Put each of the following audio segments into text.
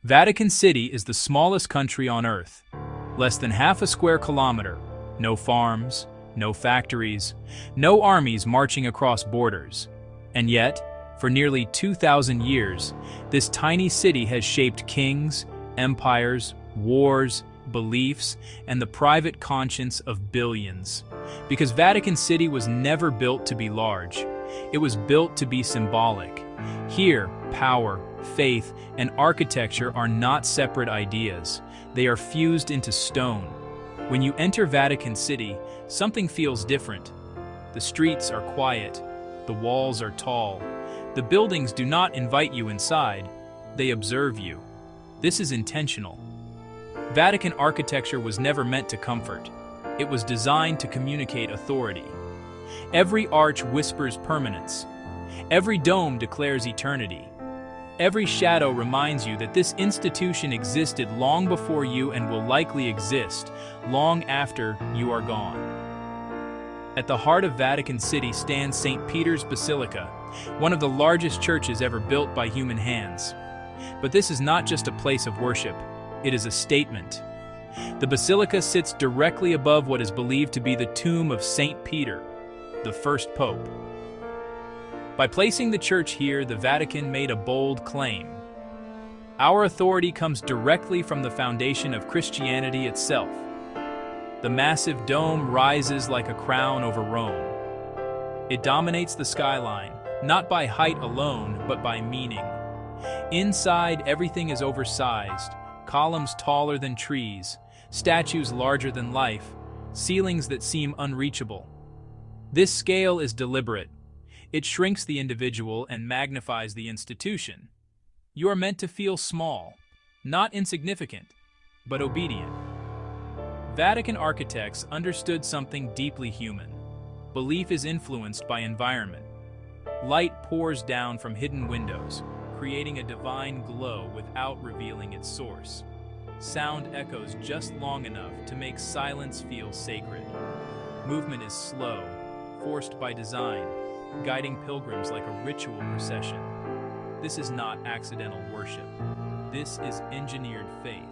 Vatican City is the smallest country on Earth. Less than half a square kilometer. No farms, no factories, no armies marching across borders. And yet, for nearly 2,000 years, this tiny city has shaped kings, empires, wars, beliefs, and the private conscience of billions. Because Vatican City was never built to be large. It was built to be symbolic. Here, power, faith, and architecture are not separate ideas. They are fused into stone. When you enter Vatican City, something feels different. The streets are quiet. The walls are tall. The buildings do not invite you inside. They observe you. This is intentional. Vatican architecture was never meant to comfort. It was designed to communicate authority. Every arch whispers permanence. Every dome declares eternity. Every shadow reminds you that this institution existed long before you and will likely exist long after you are gone. At the heart of Vatican City stands St. Peter's Basilica, one of the largest churches ever built by human hands. But this is not just a place of worship, it is a statement. The basilica sits directly above what is believed to be the tomb of St. Peter, the first pope. By placing the church here, the Vatican made a bold claim. Our authority comes directly from the foundation of Christianity itself. The massive dome rises like a crown over Rome. It dominates the skyline, not by height alone, but by meaning. Inside, everything is oversized, columns taller than trees, statues larger than life, ceilings that seem unreachable. This scale is deliberate. It shrinks the individual and magnifies the institution. You are meant to feel small, not insignificant, but obedient. Vatican architects understood something deeply human. Belief is influenced by environment. Light pours down from hidden windows, creating a divine glow without revealing its source. Sound echoes just long enough to make silence feel sacred. Movement is slow, forced by design, guiding pilgrims like a ritual procession. This is not accidental worship. This is engineered faith.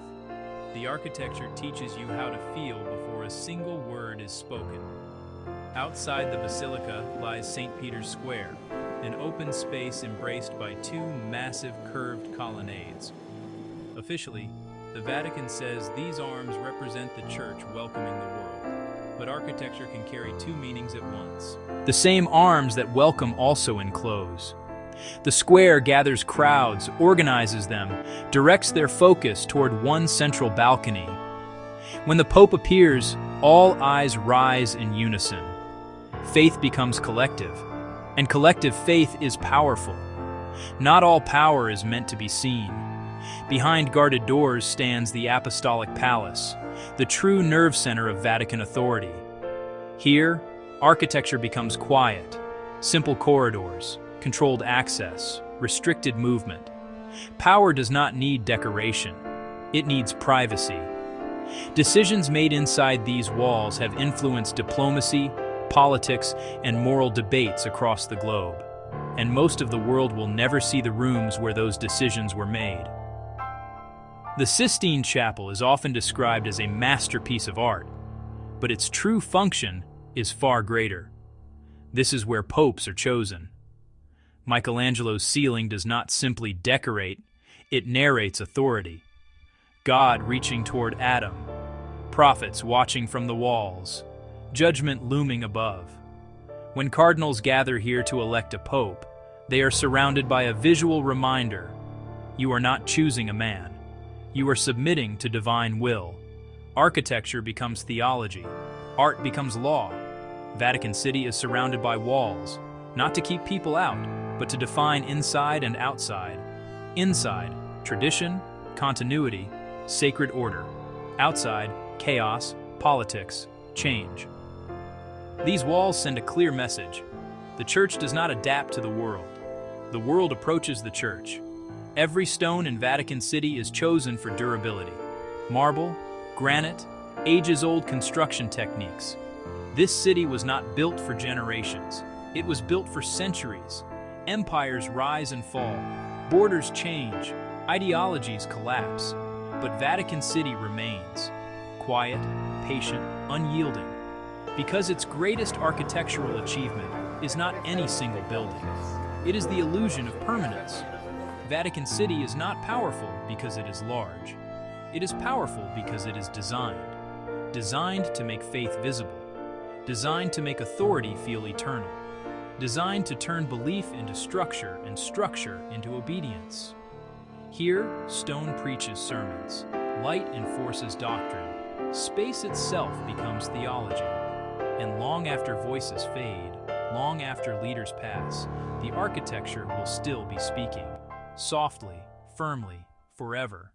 The architecture teaches you how to feel before a single word is spoken. Outside the basilica lies St. Peter's Square, an open space embraced by two massive curved colonnades. Officially, the Vatican says these arms represent the church welcoming the world. But architecture can carry two meanings at once. The same arms that welcome also enclose. The square gathers crowds, organizes them, directs their focus toward one central balcony. When the Pope appears, all eyes rise in unison. Faith becomes collective, and collective faith is powerful. Not all power is meant to be seen. Behind guarded doors stands the Apostolic Palace, the true nerve center of Vatican authority. Here, architecture becomes quiet, simple corridors, controlled access, restricted movement. Power does not need decoration. It needs privacy. Decisions made inside these walls have influenced diplomacy, politics, and moral debates across the globe. And most of the world will never see the rooms where those decisions were made. The Sistine Chapel is often described as a masterpiece of art, but its true function is far greater. This is where popes are chosen. Michelangelo's ceiling does not simply decorate, it narrates authority. God reaching toward Adam, prophets watching from the walls, judgment looming above. When cardinals gather here to elect a pope, they are surrounded by a visual reminder. You are not choosing a man. You are submitting to divine will. Architecture becomes theology. Art becomes law. Vatican City is surrounded by walls, not to keep people out, but to define inside and outside. Inside, tradition, continuity, sacred order. Outside, chaos, politics, change. These walls send a clear message. The church does not adapt to the world. The world approaches the church. Every stone in Vatican City is chosen for durability. Marble, granite, ages-old construction techniques. This city was not built for generations. It was built for centuries. Empires rise and fall. Borders change. Ideologies collapse, but Vatican City remains, quiet, patient, unyielding, because its greatest architectural achievement is not any single building. It is the illusion of permanence. Vatican City is not powerful because it is large. It is powerful because it is designed to make faith visible, designed to make authority feel eternal, designed to turn belief into structure and structure into obedience. Here, stone preaches sermons, light enforces doctrine, space itself becomes theology. And long after voices fade, long after leaders pass, the architecture will still be speaking, softly, firmly, forever.